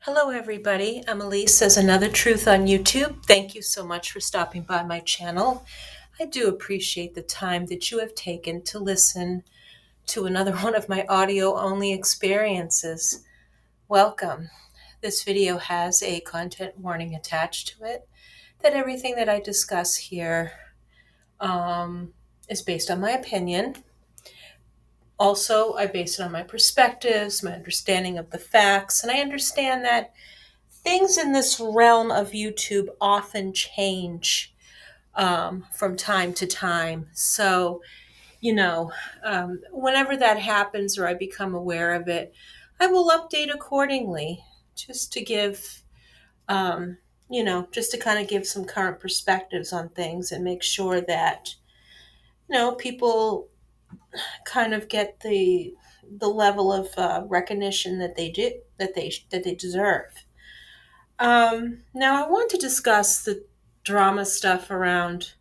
Hello, everybody. I'm Elise. Says Another Truth on YouTube. Thank you so much for stopping by my channel. I do appreciate the time that you have taken to listen to another one of my audio-only experiences. Welcome. This video has a content warning attached to it that everything that I discuss here is based on my opinion. Also, I base it on my perspectives, my understanding of the facts, and I understand that things in this realm of YouTube often change from time to time. So, whenever that happens or I become aware of it, I will update accordingly just to give, just to kind of give some current perspectives on things and make sure that, people kind of get the level of recognition that they do that they deserve. Now, I want to discuss the drama stuff around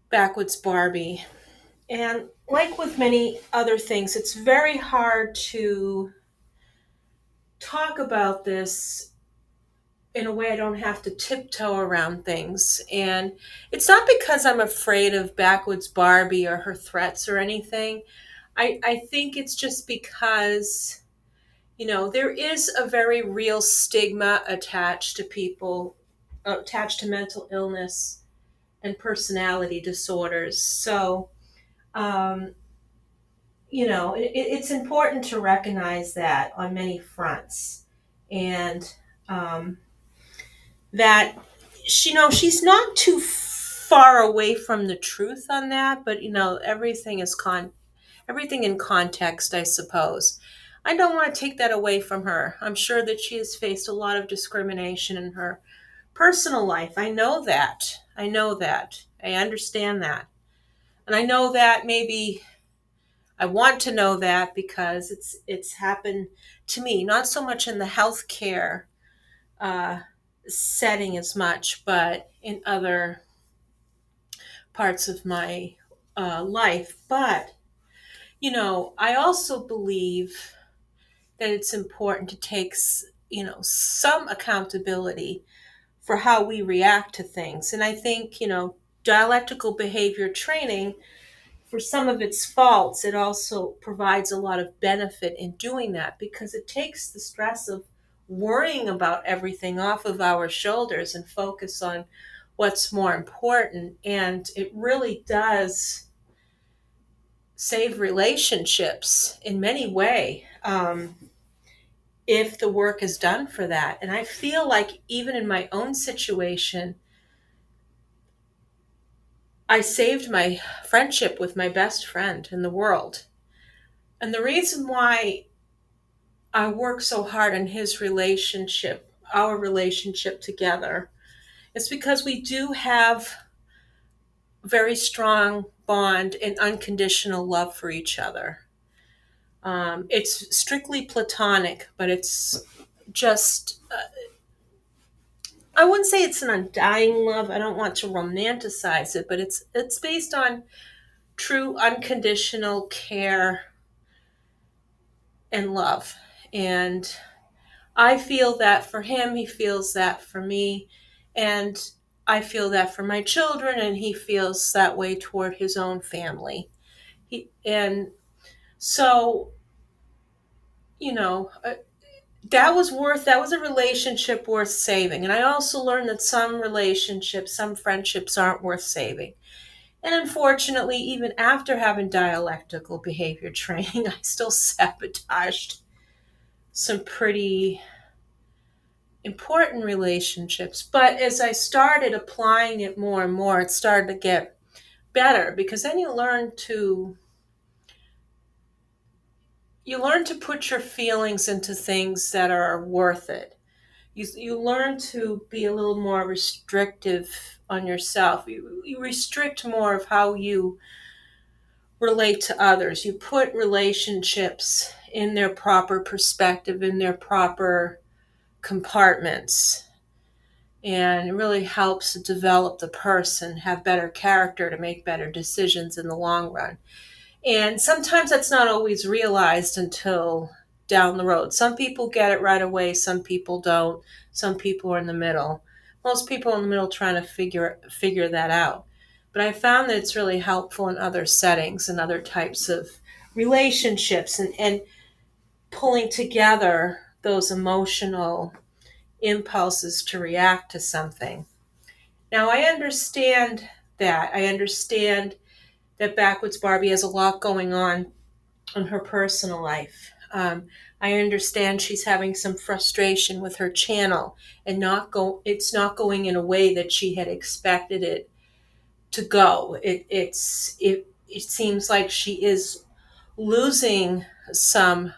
Backwoods Barbie. And like with many other things, it's very hard to talk about this in a way I don't have to tiptoe around things. And it's not because I'm afraid of Backwoods Barbie or her threats or anything. I think it's just because, there is a very real stigma attached to people, attached to mental illness and personality disorders. So, um, it's important to recognize that on many fronts, and um, that she's not too far away from the truth on that. But everything in context, I suppose. I don't want to take that away from her. I'm sure that she has faced a lot of discrimination in her personal life. I know that. I know that. I understand that. And I know that maybe I want to know that because it's happened to me, not so much in the healthcare uh, setting as much, but in other parts of my life. But, I also believe that it's important to take, some accountability for how we react to things. And I think, dialectical behavior training, for some of its faults, it also provides a lot of benefit in doing that because it takes the stress of worrying about everything off of our shoulders and focus on what's more important. And it really does save relationships in many ways. If the work is done for that. And I feel like even in my own situation, I saved my friendship with my best friend in the world. And the reason why I work so hard on his relationship, our relationship together, is because we do have very strong bond and unconditional love for each other. It's strictly platonic, but it's just I wouldn't say it's an undying love. I don't want to romanticize it, but it's based on true unconditional care and love. And I feel that for him, he feels that for me, and I feel that for my children, and he feels that way toward his own family. And so, you know, uh, that was a relationship worth saving. And I also learned that some relationships, some friendships aren't worth saving. And unfortunately, even after having dialectical behavior training, I still sabotaged some pretty important relationships. But as I started applying it more and more, it started to get better because then you learn to put your feelings into things that are worth it. You learn to be a little more restrictive on yourself. You restrict more of how you relate to others. You put relationships in their proper perspective, in their proper compartments. And it really helps to develop the person, have better character to make better decisions in the long run. And sometimes that's not always realized until down the road. Some people get it right away, some people don't. Some people are in the middle. Most people in the middle trying to figure that out. But I found that it's really helpful in other settings and other types of relationships, and pulling together those emotional impulses to react to something. Now, I understand that. I understand that Backwoods Barbie has a lot going on in her personal life. I understand she's having some frustration with her channel, and it's not going in a way that she had expected it to go. It seems like she is losing some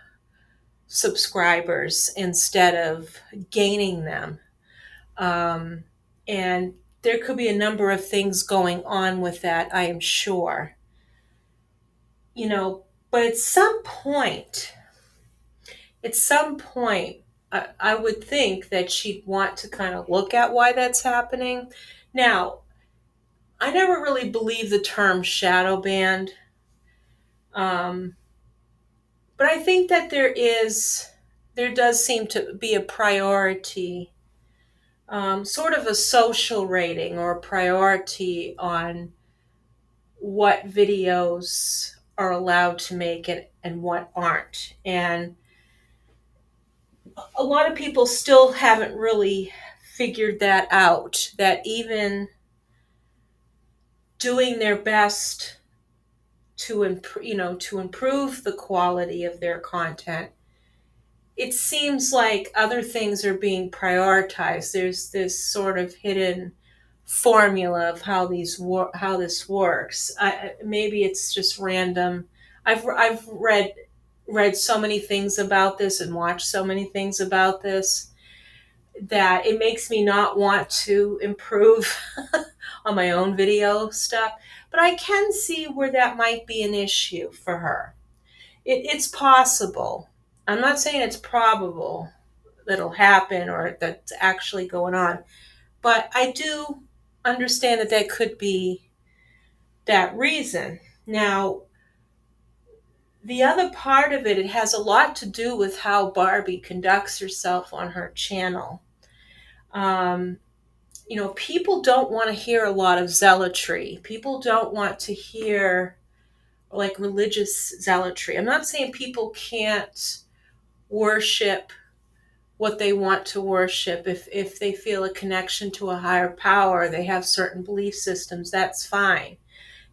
subscribers instead of gaining them. And there could be a number of things going on with that, I am sure. You know, but at some point, I would think that she'd want to kind of look at why that's happening. Now, I never really believed the term shadow banned, but I think that there does seem to be a priority, sort of a social rating or a priority on what videos are allowed to make and what aren't. And a lot of people still haven't really figured that out, that even doing their best to improve the quality of their content, it seems like other things are being prioritized. There's this sort of hidden formula of how this works. Maybe it's just random. I've read so many things about this and watched so many things about this that it makes me not want to improve on my own video stuff. But I can see where that might be an issue for her. It's possible. I'm not saying it's probable that'll happen or that's actually going on, but I do understand that that could be that reason. Now, the other part of it has a lot to do with how Barbie conducts herself on her channel. People don't want to hear a lot of zealotry. People don't want to hear like religious zealotry. I'm not saying people can't worship what they want to worship. If they feel a connection to a higher power, they have certain belief systems, that's fine.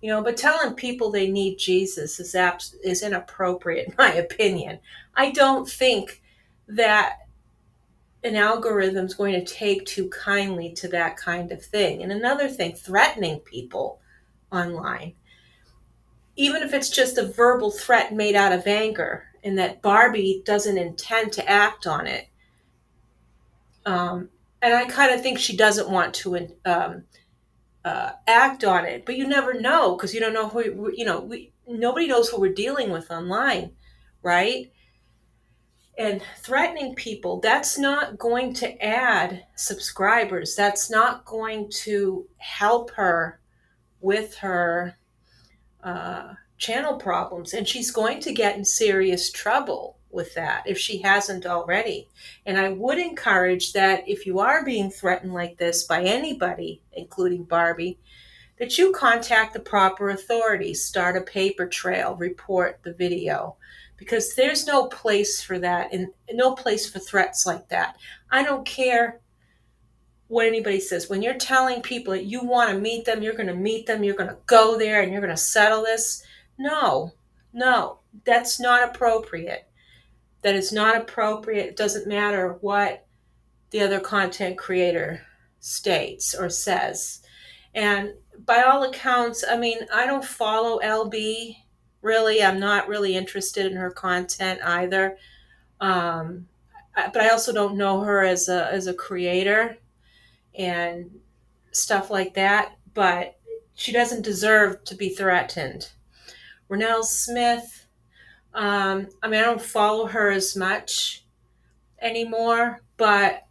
But telling people they need Jesus is inappropriate, in my opinion. I don't think that an algorithm is going to take too kindly to that kind of thing. And another thing, threatening people online, even if it's just a verbal threat made out of anger and that Barbie doesn't intend to act on it. And I kind of think she doesn't want to act on it, but you never know because you don't know nobody knows who we're dealing with online, right? And threatening people, that's not going to add subscribers. That's not going to help her with her channel problems. And she's going to get in serious trouble with that if she hasn't already. And I would encourage that if you are being threatened like this by anybody, including Barbie, that you contact the proper authorities, start a paper trail, report the video, because there's no place for that and no place for threats like that. I don't care what anybody says. When you're telling people that you want to meet them, you're going to meet them, you're going to go there and you're going to settle this. No, that's not appropriate. That is not appropriate. It doesn't matter what the other content creator states or says. And by all accounts, I mean, I don't follow Elle Bee, really. I'm not really interested in her content either. But I also don't know her as a creator and stuff like that. But she doesn't deserve to be threatened. Renelle Smith, I don't follow her as much anymore, but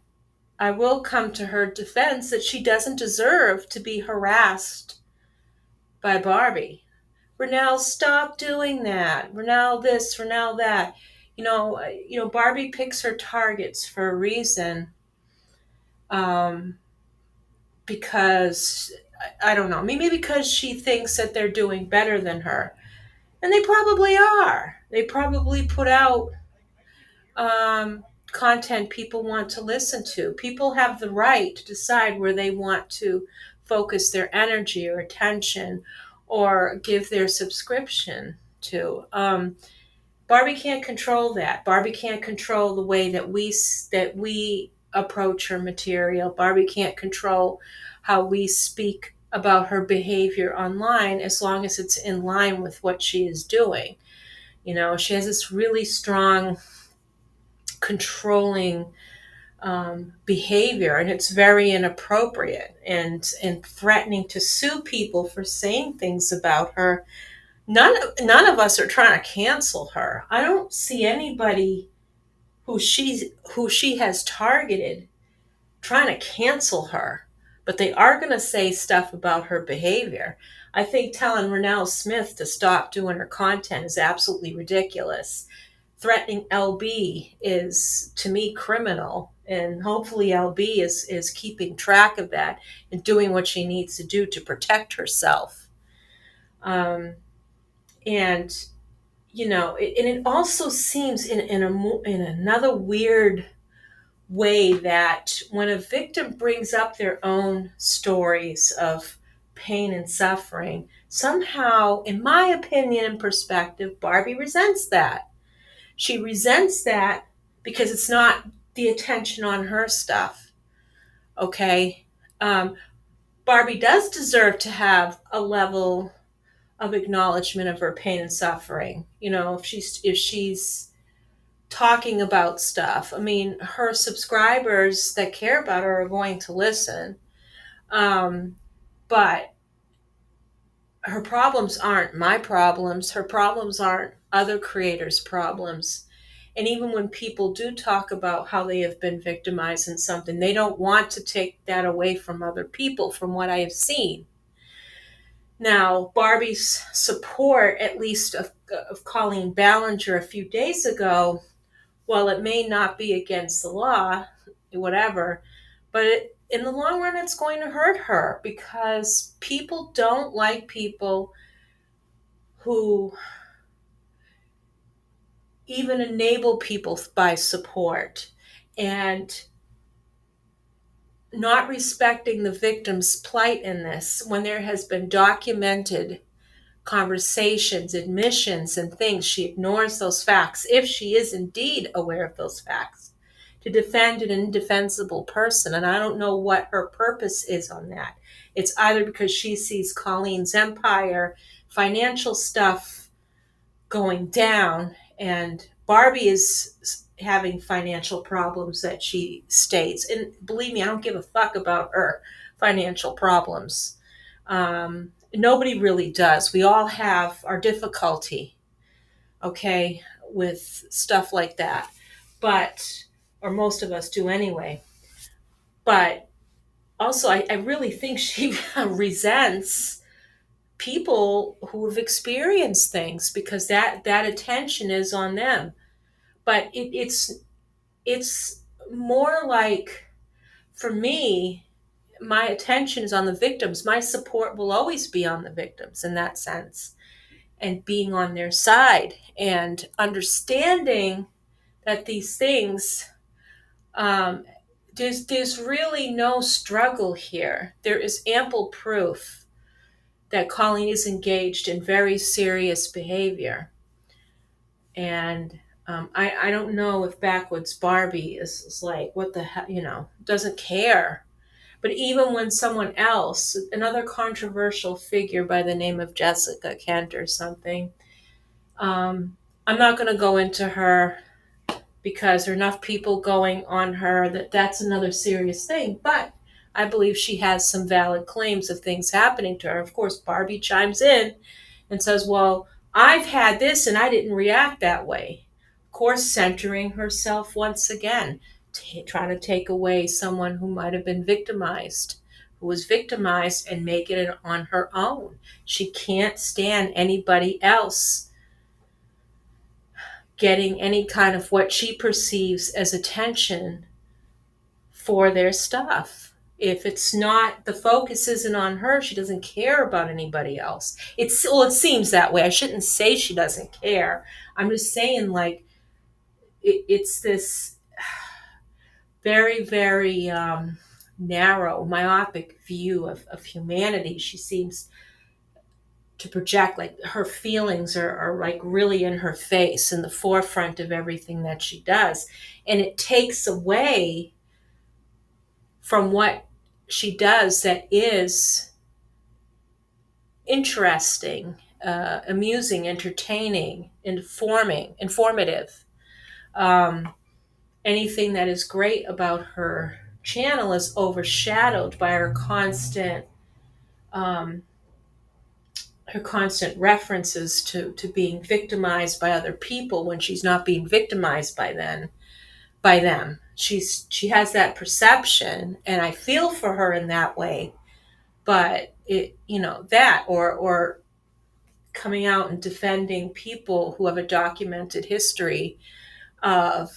I will come to her defense that she doesn't deserve to be harassed by Barbie. Renelle, stop doing that. Renelle this, Renelle that. Barbie picks her targets for a reason, um, because I don't know, maybe because she thinks that they're doing better than her, and they probably are. They probably put out content people want to listen to. People have the right to decide where they want to focus their energy or attention or give their subscription to. Barbie can't control that. Barbie can't control the way that we approach her material. Barbie can't control how we speak about her behavior online, as long as it's in line with what she is doing. She has this really strong controlling behavior, and it's very inappropriate, and threatening to sue people for saying things about her. None of us are trying to cancel her. I don't see anybody who she has targeted trying to cancel her, but they are going to say stuff about her behavior. I think telling Renelle Smith to stop doing her content is absolutely ridiculous. Threatening Elle Bee is, to me, criminal, and hopefully Elle Bee is keeping track of that and doing what she needs to do to protect herself. And it also seems in another weird way that when a victim brings up their own stories of pain and suffering, somehow, in my opinion and perspective, Barbie resents that. She resents that because it's not the attention on her stuff. Okay? Barbie does deserve to have a level of acknowledgement of her pain and suffering. If she's talking about stuff, I mean, her subscribers that care about her are going to listen. But her problems aren't my problems. Her problems aren't other creators' problems. And even when people do talk about how they have been victimized in something, they don't want to take that away from other people, from what I have seen. Now, Barbie's support, at least of Colleen Ballinger a few days ago, while it may not be against the law, whatever, but in the long run, it's going to hurt her, because people don't like people who even enable people by support, and not respecting the victim's plight in this, when there has been documented conversations, admissions, and things. She ignores those facts, if she is indeed aware of those facts, to defend an indefensible person. And I don't know what her purpose is on that. It's either because she sees Colleen's empire, financial stuff going down, and Barbie is having financial problems that she states. And believe me, I don't give a fuck about her financial problems. Nobody really does. We all have our difficulty, okay, with stuff like that. Or most of us do anyway. But also, I really think she resents people who have experienced things, because that attention is on them. But it's more like, for me, my attention is on the victims. My support will always be on the victims in that sense, and being on their side and understanding that these things, there's really no struggle here. There is ample proof that Colleen is engaged in very serious behavior. And I don't know if Backwoods Barbie is like, what the hell, doesn't care. But even when someone else, another controversial figure by the name of Jessica Kent or something, I'm not going to go into her, because there are enough people going on her that's another serious thing. But I believe she has some valid claims of things happening to her. Of course, Barbie chimes in and says, well, I've had this and I didn't react that way. Of course, centering herself once again, trying to take away someone who might have been victimized, who was victimized, and make it on her own. She can't stand anybody else getting any kind of what she perceives as attention for their stuff. If it's not, the focus isn't on her, she doesn't care about anybody else. It seems that way. I shouldn't say she doesn't care. I'm just saying, like, it's this very, very narrow, myopic view of humanity. She seems to project, like, her feelings are like really in her face, in the forefront of everything that she does. And it takes away from what she does that is interesting, amusing, entertaining, informative. Um, Anything that is great about her channel is overshadowed by um, her constant references to being victimized by other people when she's not being victimized by them. She has that perception, and I feel for her in that way. But that, or coming out and defending people who have a documented history of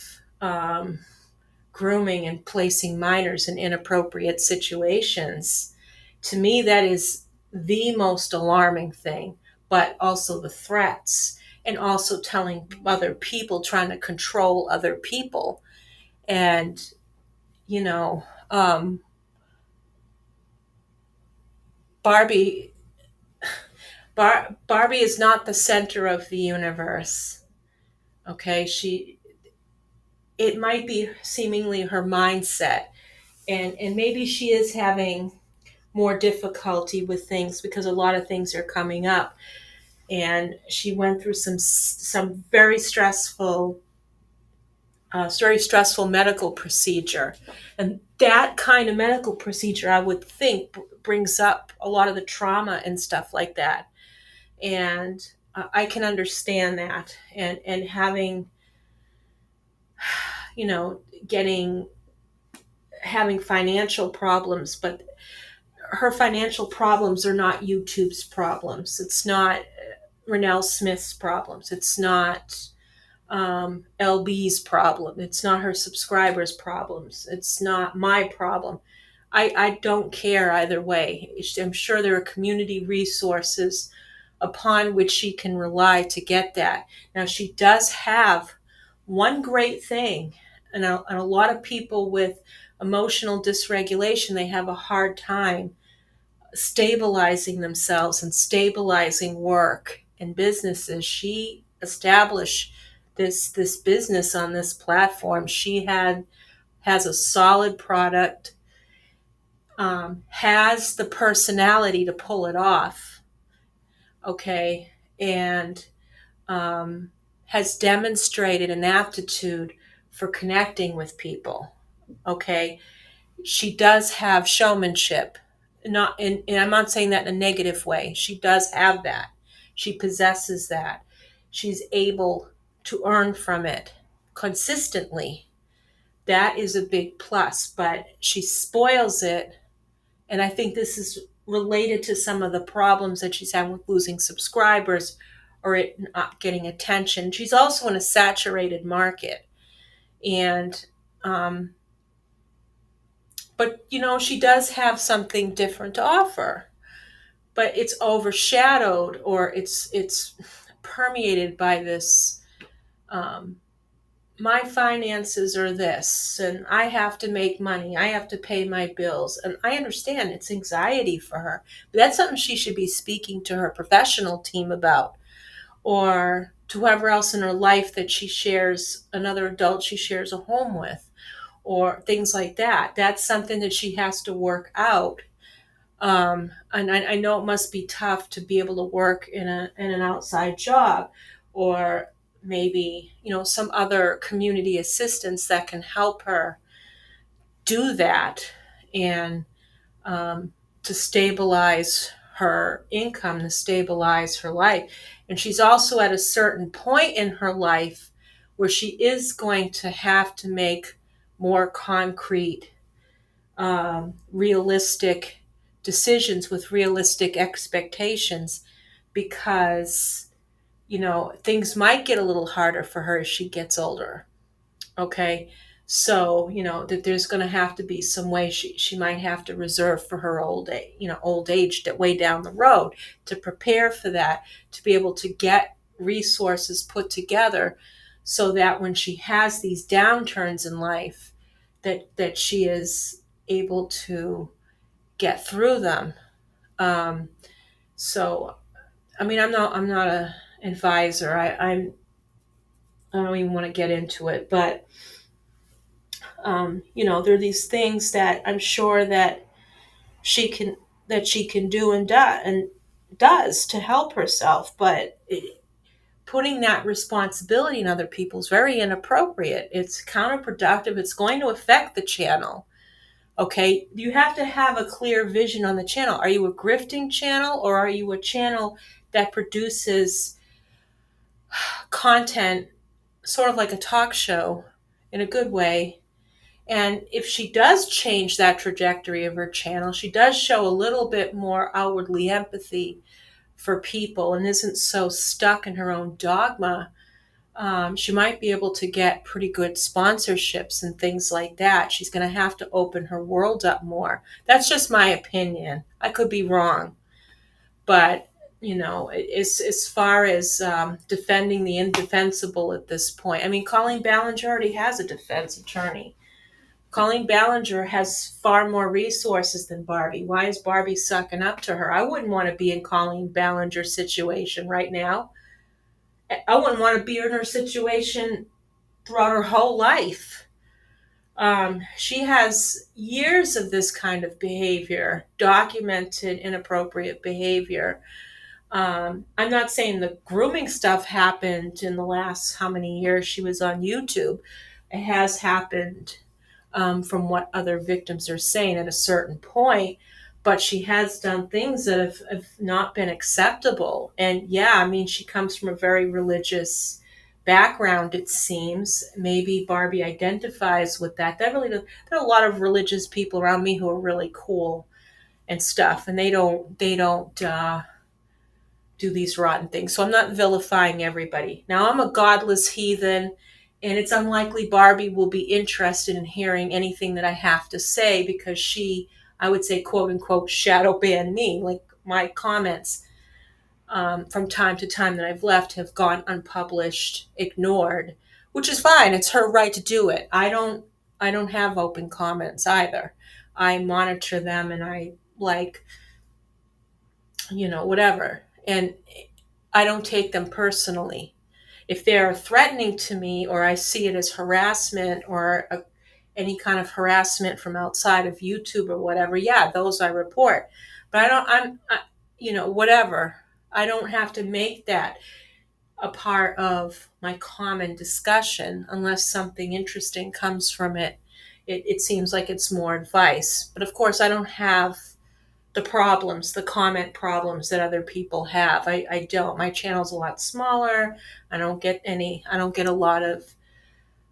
grooming and placing minors in inappropriate situations, to me that is the most alarming thing. But also the threats, and also telling other people, trying to control other people. And you know Barbie Barbie is not the center of the universe. Okay, it might be seemingly her mindset, and maybe she is having more difficulty with things because a lot of things are coming up, and she went through some very stressful medical procedure, and that kind of medical procedure, I would think, brings up a lot of the trauma and stuff like that. And I can understand that, and having, you know getting having financial problems. But her financial problems are not YouTube's problems. It's not Renelle Smith's problems. It's not Elle Bee's problem. It's not her subscribers' problems. It's not my problem. I don't care either way. I'm sure there are community resources upon which she can rely to get that. Now, she does have one great thing, and a lot of people with emotional dysregulation, they have a hard time stabilizing themselves and stabilizing work and businesses. She established this business on this platform. She has a solid product, has the personality to pull it off, okay, and has demonstrated an aptitude for connecting with people, okay. She does have showmanship, and I'm not saying that in a negative way. She does have that. She possesses that. She's able to earn from it consistently. That is a big plus, but she spoils it. And I think this is related to some of the problems that she's had with losing subscribers or it not getting attention. She's also in a saturated market. And, but she does have something different to offer, but it's overshadowed, or it's permeated by this, my finances are this, and I have to make money, I have to pay my bills. And I understand it's anxiety for her, but that's something she should be speaking to her professional team about, or to whoever else in her life that she shares, another adult she shares a home with, or things like that. That's something that she has to work out. And I know it must be tough to be able to work in an outside job, or maybe some other community assistance that can help her do that, and to stabilize her income, to stabilize her life. And she's also at a certain point in her life where she is going to have to make more concrete, realistic decisions with realistic expectations, because things might get a little harder for her as she gets older. Okay. So, that there's going to have to be some way she might have to reserve for her old age that way down the road to prepare for that, to be able to get resources put together so that when she has these downturns in life, that she is able to get through them. Um, so, I mean, I'm not a advisor. I don't even want to get into it, but there are these things that I'm sure she can she can do and does to help herself, but putting that responsibility in other people is very inappropriate. It's counterproductive. It's going to affect the channel. Okay, you have to have a clear vision on the channel. Are you a grifting channel, or are you a channel that produces content sort of like a talk show in a good way? And if she does change that trajectory of her channel, she does show a little bit more outwardly empathy for people and isn't so stuck in her own dogma. She might be able to get pretty good sponsorships and things like that. She's going to have to open her world up more. That's just my opinion. I could be wrong. But, as far as defending the indefensible at this point, I mean, Colleen Ballinger already has a defense attorney. Colleen Ballinger has far more resources than Barbi. Why is Barbi sucking up to her? I wouldn't want to be in Colleen Ballinger's situation right now. I wouldn't want to be in her situation throughout her whole life. She has years of this kind of behavior, documented inappropriate behavior. I'm not saying the grooming stuff happened in the last how many years she was on YouTube. It has happened from what other victims are saying at a certain point, but she has done things that have not been acceptable. And yeah, I mean, she comes from a very religious background, it seems. Maybe Barbi identifies with that. There are a lot of religious people around me who are really cool and stuff, and they don't do these rotten things. So I'm not vilifying everybody. Now, I'm a godless heathen, and it's unlikely Barbi will be interested in hearing anything that I have to say because she, I would say, quote unquote, shadow ban me. Like my comments from time to time that I've left have gone unpublished, ignored, which is fine. It's her right to do it. I don't have open comments either. I monitor them and I whatever. And I don't take them personally. If they're threatening to me or I see it as harassment or any kind of harassment from outside of YouTube or whatever, yeah, those I report. But whatever. I don't have to make that a part of my common discussion unless something interesting comes from it. It seems like it's more advice. But of course, I don't have the comment problems that other people have. I don't. My channel's a lot smaller. I don't get a lot of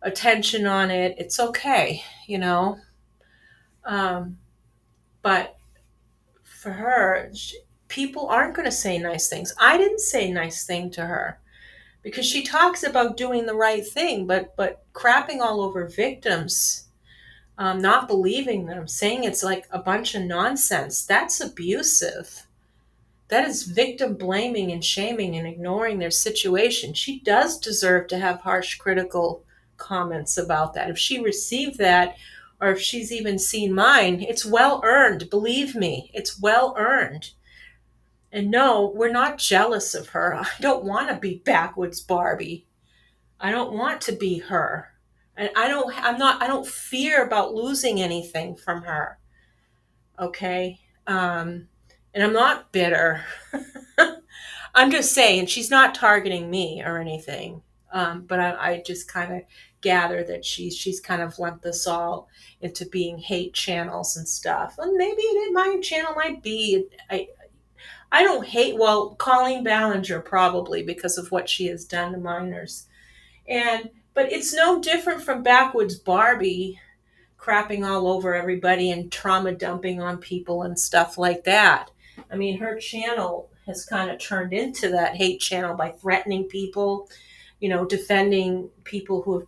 attention on it. It's okay, But for her, people aren't going to say nice things. I didn't say nice thing to her because she talks about doing the right thing, but crapping all over victims, not believing them, saying it's like a bunch of nonsense. That's abusive. That is victim blaming and shaming and ignoring their situation. She does deserve to have harsh, critical comments about that. If she received that, or if she's even seen mine, it's well earned. Believe me, it's well earned. And no, we're not jealous of her. I don't want to be Backwoods Barbi. I don't want to be her. And I don't fear about losing anything from her. Okay? And I'm not bitter. I'm just saying she's not targeting me or anything. But I just kind of gather that she's kind of lumped us all into being hate channels and stuff. And maybe my channel might be. I don't hate, well, Colleen Ballinger probably because of what she has done to minors. But it's no different from Backwoods Barbi crapping all over everybody and trauma dumping on people and stuff like that. I mean, her channel has kind of turned into that hate channel by threatening people, defending people who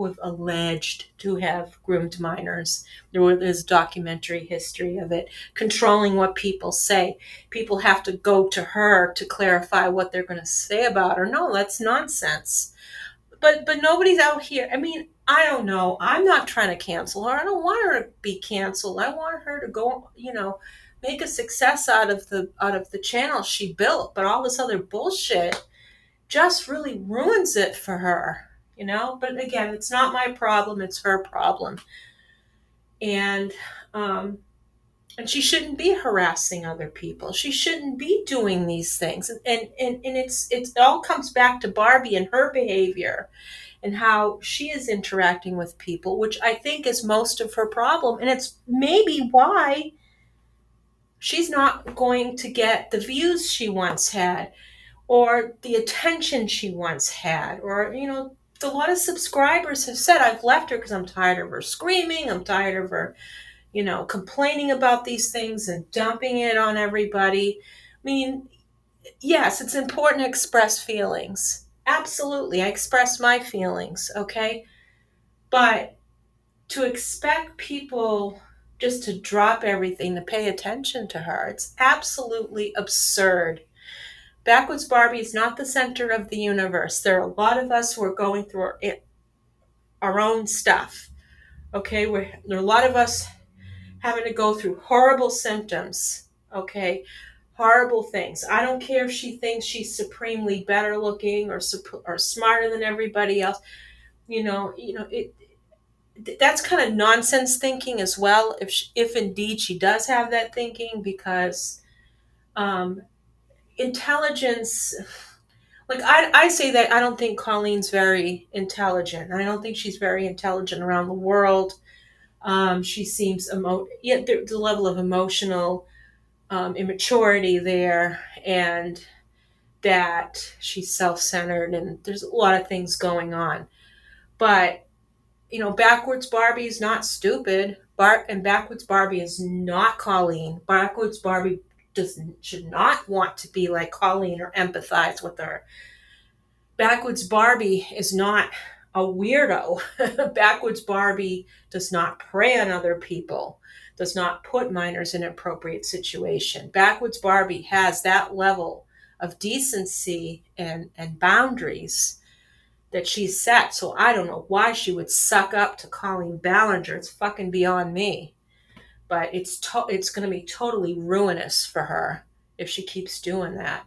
have alleged to have groomed minors. There's documentary history of it, controlling what people say. People have to go to her to clarify what they're going to say about her. No, that's nonsense. But nobody's out here. I mean, I don't know. I'm not trying to cancel her. I don't want her to be canceled. I want her to go, make a success out of the channel she built. But all this other bullshit just really ruins it for her. But again, it's not my problem, it's her problem. And um and she shouldn't be harassing other people. She shouldn't be doing these things. And it all comes back to Barbie and her behavior and how she is interacting with people, which I think is most of her problem. And it's maybe why she's not going to get the views she once had, or the attention she once had, or a lot of subscribers have said, I've left her because I'm tired of her screaming, I'm tired of her complaining about these things and dumping it on everybody. I mean, yes, it's important to express feelings, absolutely. I express my feelings, okay? But to expect people just to drop everything to pay attention to her, it's absolutely absurd. Backwoods Barbie is not the center of the universe. There are a lot of us who are going through our own stuff. Okay, there are a lot of us having to go through horrible symptoms. Okay, horrible things. I don't care if she thinks she's supremely better looking or smarter than everybody else. That's kind of nonsense thinking as well. If indeed she does have that thinking, because um, intelligence. Like I say that I don't think Colleen's very intelligent. I don't think she's very intelligent around the world. She seems yet the level of emotional immaturity there, and that she's self-centered, and there's a lot of things going on. But Backwards Barbie is not stupid. And Backwards Barbie is not Colleen. Backwards Barbie should not want to be like Colleen or empathize with her. Backwoods Barbie is not a weirdo. Backwoods Barbie does not prey on other people, does not put minors in an appropriate situation. Backwoods Barbie has that level of decency and boundaries that she's set. So I don't know why she would suck up to Colleen Ballinger. It's fucking beyond me. But it's going to be totally ruinous for her if she keeps doing that.